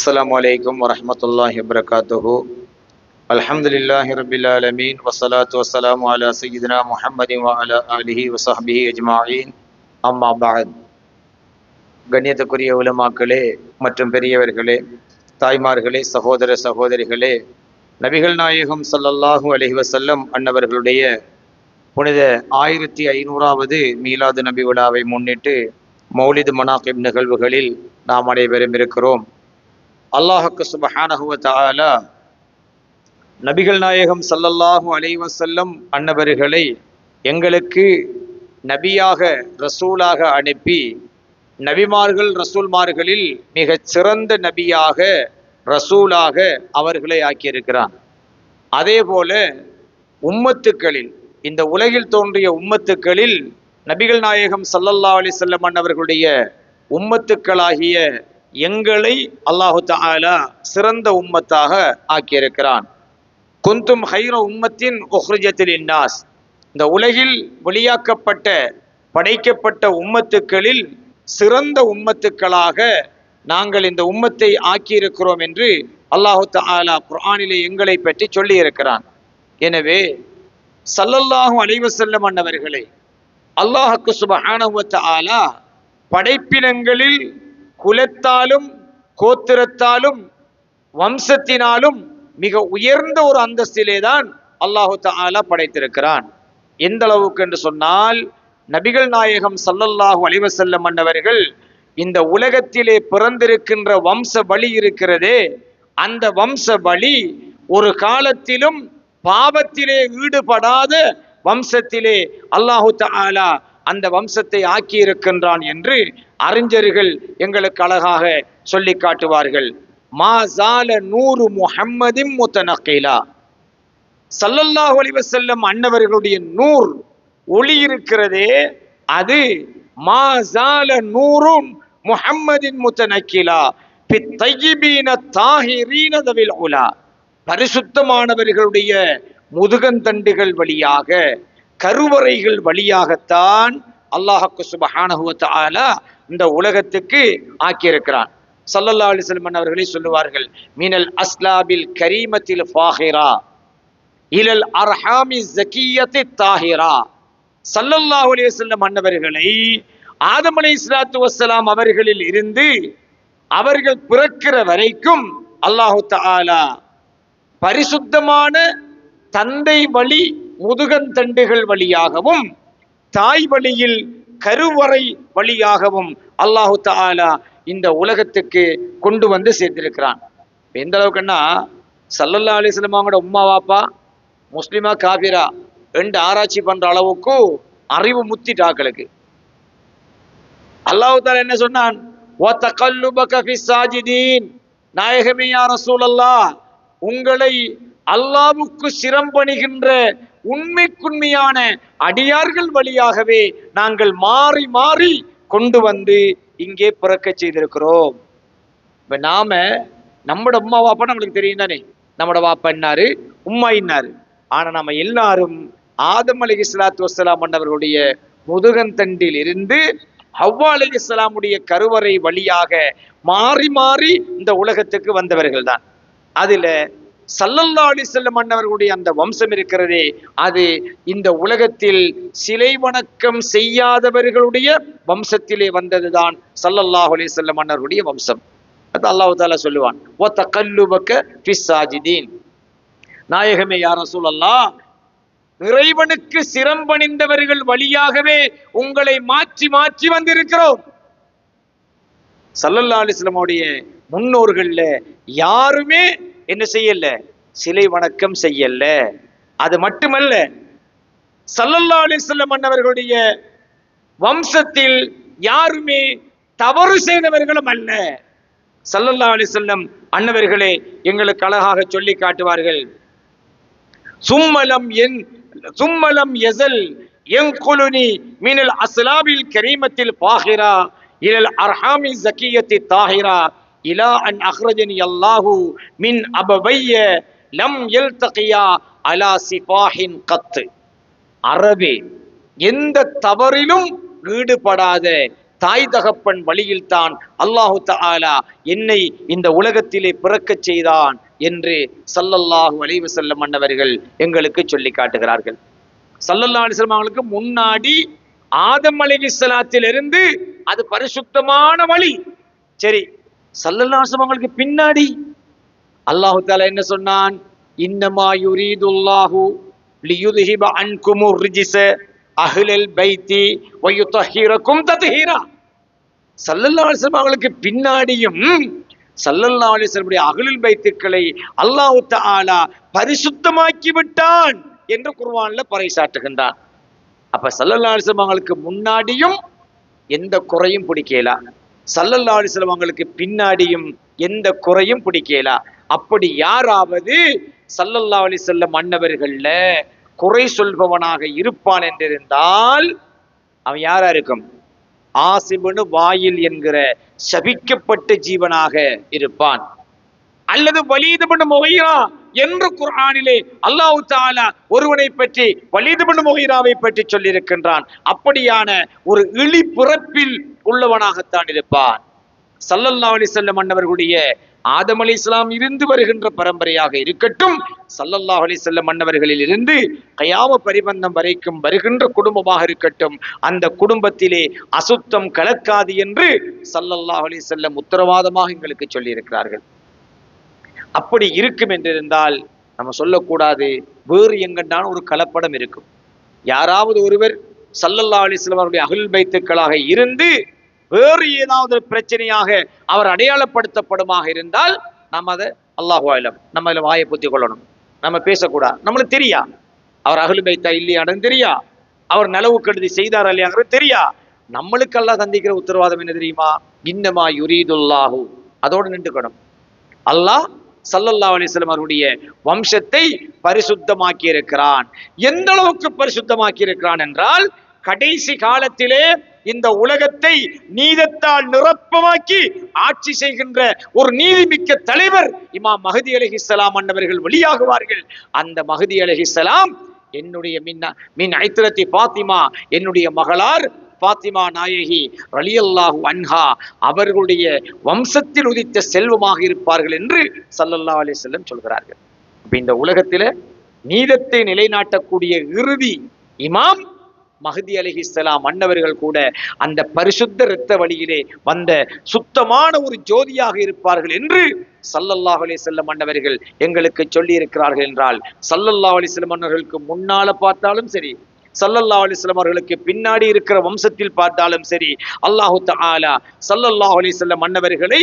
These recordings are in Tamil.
அஸ்ஸலாமு அலைக்கும் வரஹ்மத்துல்லாஹி வபரகாத்துஹு. அல்ஹம்துலில்லாஹி ரப்பில் ஆலமீன் வஸ்ஸலாத்து வஸ்ஸலாமு அலா சய்யிதினா முஹம்மதின் வ அலா ஆலிஹி வஸஹ்பிஹி அஜ்மாஈன். அம்மா பஅத். கண்ணியத்துக்குரிய உலமாக்களே மற்றும் பெரியவர்களே, தாய்மார்களே, சகோதர சகோதரிகளே, நபிகள் நாயகம் ஸல்லல்லாஹு அலைஹி வஸல்லம் அன்னவர்களுடைய புனித 1500வது மீலாது நபி விழாவை முன்னிட்டு மௌலிது மனாகிப் நிகழ்வுகளில் நாம் அனைவரும் இருக்கிறோம். அல்லாஹ்வுக்கு சுப்ஹானஹு வ தஆலா நபிகள் நாயகம் ஸல்லல்லாஹு அலைஹி வஸல்லம் அன்னவர்களை எங்களுக்கு நபியாக ரசூலாக அனுப்பி, நபிமார்கள் ரசூல்மார்களில் மிகச் சிறந்த நபியாக ரசூலாக அவர்களை ஆக்கியிருக்கிறான். அதே போல உம்மத்துக்களில், இந்த உலகில் தோன்றிய உம்மத்துக்களில் நபிகள் நாயகம் ஸல்லல்லாஹு அலைஹி வஸல்லம் அன்னவர்களுடைய உம்மத்துக்களாகிய எங்களை அல்லாஹு தஆலா சிறந்த உம்மத்தாக ஆக்கியிருக்கிறான். குந்தும் ஹைர உம்மத்தின் உஹ்ரிஜத் லின்னாஸ், இந்த உலகில் வெளியாக்கப்பட்ட படைக்கப்பட்ட உம்மத்துக்களில் சிறந்த உம்மத்துக்களாக நாங்கள் இந்த உம்மத்தை ஆக்கியிருக்கிறோம் என்று அல்லாஹு தஆலா குர்ஆனிலே எங்களை பற்றி சொல்லி இருக்கிறான். எனவே ஸல்லல்லாஹு அலைஹி வஸல்லம் அன்னவர்களை அல்லாஹ்வுக்கு சுப்ஹானஹு வ தஆலா படைப்பினங்களில் குலத்தாலும் கோத்திரத்தாலும் வம்சத்தினாலும் மிக உயர்ந்த ஒரு அந்தஸ்திலே தான் அல்லாஹு தஆலா படைத்திருக்கிறான். எந்த அளவுக்கு என்று சொன்னால், நபிகள் நாயகம் ஸல்லல்லாஹு அலைஹி வஸல்லம் அன்னவர்கள் இந்த உலகத்திலே பிறந்திருக்கின்ற வம்ச வழி இருக்கிறதே, அந்த வம்ச வழி ஒரு காலத்திலும் பாவத்திலே ஈடுபடாத வம்சத்திலே அல்லாஹு தஆலா அந்த வம்சத்தை ஆக்கி இருக்கின்றான் என்று அறிஞர்கள் எங்களுக்கு அழகாக சொல்லி காட்டுவார்கள். மா ஸால நூறு முஹம்மதின் முத்தனக்கிலா, ஸல்லல்லாஹு அலைஹி வஸல்லம் அன்னவர்களுடைய நூர் ஒளி இருக்கிறதே, அது மா ஸால நூறு முஹம்மதின் முத்தனக்கிலா பித் தய்யிபீன தாஹிரீன தவில் உலா, பரிசுத்தமானவர்களுடைய முதுகந்தண்டுகள் வழியாக, கருவறைகள் வழியாகத்தான் அல்லாஹ்வுக்கு சுப்ஹானஹு வ தஆலா இந்த உலகத்துக்கு ஆக்கியிருக்கிறான். ஸல்லல்லாஹு அலைஹி வஸல்லம் அவர்களே சொல்லுவார்கள், மினல் அஸ்லாபில் கரீமத்தில் ஃபாஹிரா இலல் அர்ஹாமி ஸகியத்தி தாஹிரா. ஸல்லல்லாஹு அலைஹி வஸல்லம் அன்னவர்களை ஆதம் அலைஹிஸ்ஸலாத்து வஸ்ஸலாம் அவர்களில் இருந்து அவர்கள் பிறக்கிற வரைக்கும் அல்லாஹு தஆலா பரிசுத்தமான தந்தை வழி முதுகந்தண்டுகள் வழியாகவும் தாய் வழியில் கருவறை வழியாகவும் அல்லாஹு தஆலா இந்த உலகத்துக்கு கொண்டு வந்து சேர்த்திருக்கிறான். எந்த அளவுக்குன்னா, ஸல்லல்லாஹு அலைஹி வஸல்லம் அவங்களோட உம்மா வாப்பா முஸ்லிமா காபிரா ரெண்டு ஆராய்ச்சி பண்ற அளவுக்கு அறிவு முத்திட்டாக்களுக்கு. அல்லாஹ் தஆலா என்ன சொன்னான்? வ தகல்லுபக ஃபிஸ் சாஜிதீன், நாயகமே யா ரசூலல்லாஹ், உங்களை அல்லாஹ்வுக்கு சிரம்பணிகின்ற உண்மைக்குண்மையான அடியார்கள் வழியாகவே நாங்கள் மாறி மாறி கொண்டு வந்து இங்கே பிறக்க செய்திருக்கிறோம். இப்ப நாம நம்மட உம்மா வாப்பா நம்மளுக்கு தெரியும் தானே, நம்மட வாப்பா என்னாரு, உம்மா இன்னாரு. ஆனா நம்ம எல்லாரும் ஆதம் அலைஹிஸ்ஸலாத்து வஸ்ஸலாம் அன்னவர்களுடைய முதுகந்தண்டில் இருந்து ஹவ்வா அலைஹிஸ்ஸலாமுடைய கருவறை வழியாக மாறி மாறி இந்த உலகத்துக்கு வந்தவர்கள் தான். அதுல ஸல்லல்லாஹு அலைஹி வஸல்லம் அன்னவர்களுடைய அந்த வம்சம் இருக்கிறதே, அது இந்த உலகத்தில் சிலை வணக்கம் செய்யாதவர்களுடைய வம்சத்திலே வந்ததுதான் ஸல்லல்லாஹு அலைஹி வஸல்லம் அன்னவர்களுடைய வம்சம். அது அல்லாஹ் தஆலா சொல்லுவான், வ தகல்லுபக ஃபிஸ் சாஜிதீன், நாயகமே யா ரசூலல்லாஹ், இறைவனுக்கு சிரம்பணிந்தவர்கள் வழியாகவே உங்களை மாற்றி மாற்றி வந்திருக்கிறோம். ஸல்லல்லாஹு அலைஹி வஸல்லம் உடைய முன்னோர்கள்ல யாருமே என்ன செய்யல, சிலை வணக்கம் செய்யல. அது மட்டுமல்ல, ஸல்லல்லாஹு அலைஹி வஸல்லம் அன்னவர்களுடைய வம்சத்தில் யாருமே தவறு செய்தவர்களும் அல்ல. ஸல்லல்லாஹு அலைஹி வஸல்லம் அன்னவர்களே எங்களுக்கு அழகாக சொல்லி காட்டுவார்கள், சும்மலம் யஸல் யன்குலுனி மினல் அஸ்லாபில் கரீமத்தில் ஃபாஹிரா இலல் அர்ஹாமி ஸகியத்தி தாஹிரா இலா அன் அஹ்ரஜனி அல்லாஹு மின் அபவைய லம் யல்தகியா அலா சிஃபாஹின் கத். அரபே, எந்த தவறிலும் ஈடுபடாத தாய் தகப்பன் வழியில் தான் அல்லாஹு தஆலா என்னை இந்த உலகத்திலே பிறக்கச் செய்தான் என்று ஸல்லல்லாஹு அலைஹி வஸல்லம் அன்னவர்கள் எங்களுக்கு சொல்லி காட்டுகிறார்கள். ஸல்லல்லாஹு அலைஹி வஸல்லம் அவங்களுக்கு முன்னாடி ஆதம் அலைஹிஸ்ஸலாத்திலிருந்து அது பரிசுத்தமான வழி. சரி, ஸல்லல்லாஹு அலைஹி வஸல்லம் அவங்களுக்கு பின்னாடி அல்லாஹு தஆலா என்ன சொன்னான்? இன்னமா யுரீதுல்லாஹு லியுذஹிப அன்குமுர் ரிஜ்ஸ அஹ்லல் பைத்தி வயுதஹிரகும் தத்ஹீரா. ஸல்லல்லாஹு அலைஹி வஸல்லம் அவங்களுக்கு பின்னாடியும் ஸல்லல்லாஹு அலைஹி வஸல்லம் அஹ்லுல் பைத்துக்களை அல்லாஹ் தஆலா பரிசுத்தமாக்கி விட்டான் என்று குர்ஆன்ல பறைசாற்றுகின்றான். அப்ப ஸல்லல்லாஹு அலைஹி வஸல்லம் அவங்களுக்கு முன்னாடியும் எந்த குறையும் பிடிக்கல, ஸல்லல்லாஹு அலைஹி வஸல்லம் அவங்களுக்கு பின்னாடியும் எந்த குறையும் பிடிக்கல. அப்படி யாராவது ஸல்லல்லாஹு அலைஹி வஸல்லம் அன்னவர்கள்ல குறை சொல்பவனாக இருப்பான் என்றிருந்தால் அவன் யாரா இருக்கும்? ஆசிபுனு வாயில் என்கிற சபிக்கப்பட்ட ஜீவனாக இருப்பான். அல்லது வலீத் இப்னு முகீரா என்று குர்ஆனிலே அல்லாஹ் தஆலா ஒருவனை பற்றி வலீத் இப்னு முகீராவை பற்றி சொல்லியிருக்கின்றான். அப்படியான ஒரு இழி பிறப்பில் உள்ளவனாகத்தான் இருப்பான். ஸல்லல்லாஹு அலைஹி வஸல்லம் அன்னவர்களுடைய ஆதம் அலைஹிஸ்ஸலாம் இருந்து வருகின்ற பரம்பரையாக இருக்கட்டும், ஸல்லல்லாஹு அலைஹி வஸல்லம் அன்னவர்களில் இருந்து கயாம பரிபந்தம் வரைக்கும் வருகின்ற குடும்பமாக இருக்கட்டும், அந்த குடும்பத்திலே அசுத்தம் கலக்காது என்று ஸல்லல்லாஹு அலைஹி வஸல்லம் உத்தரவாதமாக எங்களுக்கு சொல்லி இருக்கிறார்கள். அப்படி இருக்கும் என்றிருந்தால் நம்ம சொல்லக்கூடாது வேறு எங்கண்டான ஒரு கலப்படம் இருக்கும். யாராவது ஒருவர் ஸல்லல்லாஹு அலைஹி வஸல்லம் அவருடைய அஹ்லுல் பைத்துக்களாக இருந்து வேறு ஏதாவது பிரச்சனையாக அவர் அடையாளப்படுத்தப்படுமாக இருந்தால் நம்ம அதை அல்லாஹு அலம் நம்ம அதில் வாயை பொத்தி கொள்ளணும். நம்ம பேசக்கூடாது. நம்மளுக்கு தெரியா அவர் அஹ்லுல் பைத்தா இல்லையான்னு தெரியா, அவர் நலவு கருதி செய்தார் இல்லையாங்கிறது தெரியா. நம்மளுக்கு அல்லாஹ் தந்திக்கிற உத்தரவாதம் என்ன தெரியுமா? இன்னமா யுரீதுல்லாஹு, அதோடு நின்றுக்கணும். அல்லாஹ் ஸல்லல்லாஹு அலைஹி வஸல்லம் அவருடைய வம்சத்தை பரிசுத்தமாக்கி இருக்கிறான். எந்த அளவுக்கு பரிசுத்தமாக்கி இருக்கிறான் என்றால், கடைசி காலத்திலே இந்த உலகத்தை நீதத்தால் நிரப்பமாக்கி ஆட்சி செய்கின்ற ஒரு நீதிமிக்க தலைவர் இமாம் மஹதி அலைஹிஸ்ஸலாம் அன்னவர்கள் வெளியாகுவார்கள். அந்த மஹதி அலைஹிஸ்ஸலாம் என்னுடைய மின் ஐத்ரத்தி ஃபாத்திமா, என்னுடைய மகளார் ஃபாத்திமா நாயகி ரலியல்லாஹு அன்ஹா அவர்களுடைய வம்சத்தில் உதித்த செல்வமாக இருப்பார்கள் என்று ஸல்லல்லாஹு அலைஹி வஸல்லம் சொல்கிறார்கள். இந்த உலகத்தில நீதத்தை நிலைநாட்டக்கூடிய இறுதி இமாம் மஹதி அலைஹிஸ்ஸலாம் அன்னவர்கள் கூட அந்த பரிசுத்த இரத்த வழியிலே வந்த சுத்தமான ஒரு ஜோதியாக இருப்பார்கள் என்று ஸல்லல்லாஹு அலைஹி வஸல்லம் அன்னவர்கள் எங்களுக்கு சொல்லி இருக்கிறார்கள். என்றால் ஸல்லல்லாஹு அலைஹி வஸல்லம் அன்னவர்களுக்கு முன்னால பார்த்தாலும் சரி, ஸல்லல்லாஹு அலைஹி வஸல்லம் அவர்களுக்கு பின்னாடி இருக்கிற வம்சத்தில் பார்த்தாலும் சரி, அல்லாஹு தஆலா ஸல்லல்லாஹு அலைஹி வஸல்லம் அன்னவர்களை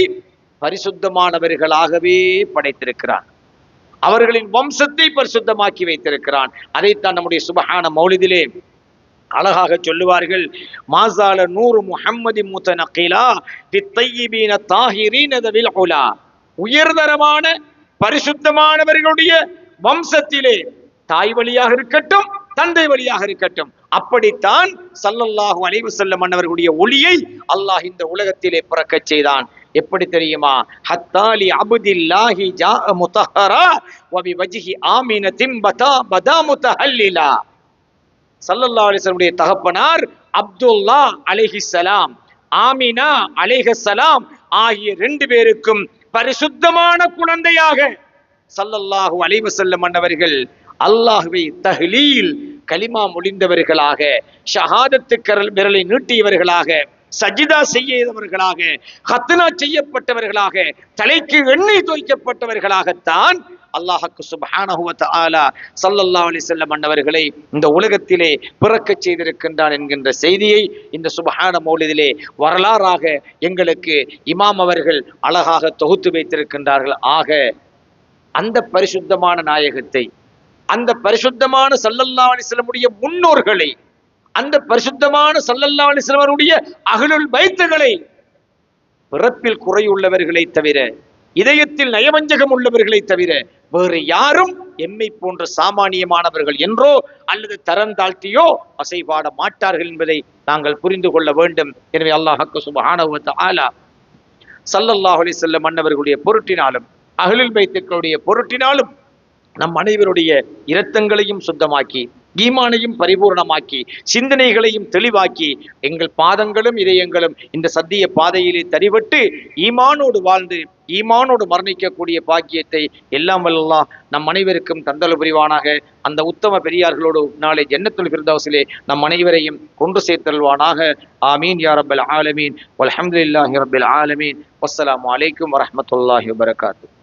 பரிசுத்தமானவர்களாகவே படைத்திருக்கிறான். அவர்களின் வம்சத்தை பரிசுத்தமாக்கி வைத்திருக்கிறான். அதைத்தான் நம்முடைய சுப்ஹான மௌலிதிலே அழகாக சொல்லுவார்கள். மாசால நூறு முஹம்மதி முத்தனகிலா பித்தையிபீன தாஹிரீன தவில் உலா. உயர்தரமான பரிசுத்தமானவர்களுடைய வம்சத்திலே தாய் வழியாக இருக்கட்டும், தந்தை வழியாக இருக்கட்டும், அப்படித்தான் ஸல்லல்லாஹு அலைஹி வஸல்லம் அன்னவர்களுடைய ஒளியை அல்லாஹ் இந்த உலகத்திலே பிறக்கச் செய்தான். எப்படி தெரியுமா? ஹத்தாலி அப்தில்லாஹி ஜாஅ முதஹரா வ பிவஜ்ஹி ஆமினத்தின் பதா முத்தஹல்லிலா. ஸல்லல்லாஹு அலைஹி வஸல்லம் தகப்பனார் அப்துல்லா அலைஹிஸ்ஸலாம், ஆமினா அலைஹிஸ்ஸலாம் ஆகிய 2 பேருக்கும் பரிசுத்தமான குழந்தையாக ஸல்லல்லாஹு அலைஹி வஸல்லம் அன்னவர்கள் அல்லாஹ்வை தஹ்லீல் கலிமா முடிந்தவர்களாக, ஷஹாதத்து விரலை நீட்டியவர்களாக, சஜிதா செய்யவர்களாக, ஹத்னா செய்யப்பட்டவர்களாக, தலைக்கு எண்ணெய் தோய்க்கப்பட்டவர்களாகத்தான் அல்லாஹ்க்கு சுப்ஹானஹு வ தஆலா ஸல்லல்லாஹு அலைஹி வஸல்லம் அன்னவர்களை இந்த உலகத்திலே பிறக்கச் செய்திருக்கின்றான் என்கின்ற செய்தியை இந்த சுப்ஹான மௌலிதிலே வரலாறாக எங்களுக்கு இமாம் அவர்கள் அழகாக தொகுத்து வைத்திருக்கின்றார்கள். ஆக அந்த பரிசுத்தமான நாயகத்தை, அந்த பரிசுத்தமான ஸல்லல்லாஹு அலைஹி வஸல்லம் உடைய முன்னோர்களை, அந்த பரிசுத்தமான ஸல்லல்லாஹு அலைஹி வஸல்லம் உடைய அஹ்லுல் பைத்துகளை பிறப்பில் குறையுள்ளவர்களை தவிர, இதயத்தில் நயவஞ்சகம் உள்ளவர்களை தவிர வேறு யாரும் எம்மை போன்ற சாமானியமானவர்கள் என்றோ அல்லது தரம் தாழ்த்தியோ அசைபாட மாட்டார்கள் என்பதை நாங்கள் புரிந்து கொள்ள வேண்டும். எனவே அல்லாஹ் சுப்ஹானஹு வ தஆலா ஸல்லல்லாஹு அலைஹி வஸல்லம் அன்னவர்களுடைய பொருட்டினாலும் அஹ்லுல் பைத்துக்களுடைய பொருட்டினாலும் நம் அனைவருடைய இரத்தங்களையும் சுத்தமாக்கி ஈமானையும் பரிபூர்ணமாக்கி சிந்தனைகளையும் தெளிவாக்கி எங்கள் பாதங்களும் இதயங்களும் இந்த சத்திய பாதையிலே தரிபட்டு ஈமானோடு வாழ்ந்து ஈமானோடு மரணிக்கக்கூடிய பாக்கியத்தை எல்லாம் வல்லல்லாஹ் நம் அனைவருக்கும் தந்தல் புரிவானாக. அந்த உத்தம பெரியார்களோடு நாளை ஜன்னத்துல் ஃபிர்தௌஸிலே நம் அனைவரையும் கொண்டு சேர்த்தல்வானாக. ஆமீன் யா ரப்பல் ஆலமீன் வல்ஹம்துலில்லாஹி ரப்பில் ஆலமீன். வஸ்ஸலாமு அலைக்கும் வரஹ்மத்துல்லாஹி வபரகாத்துஹு.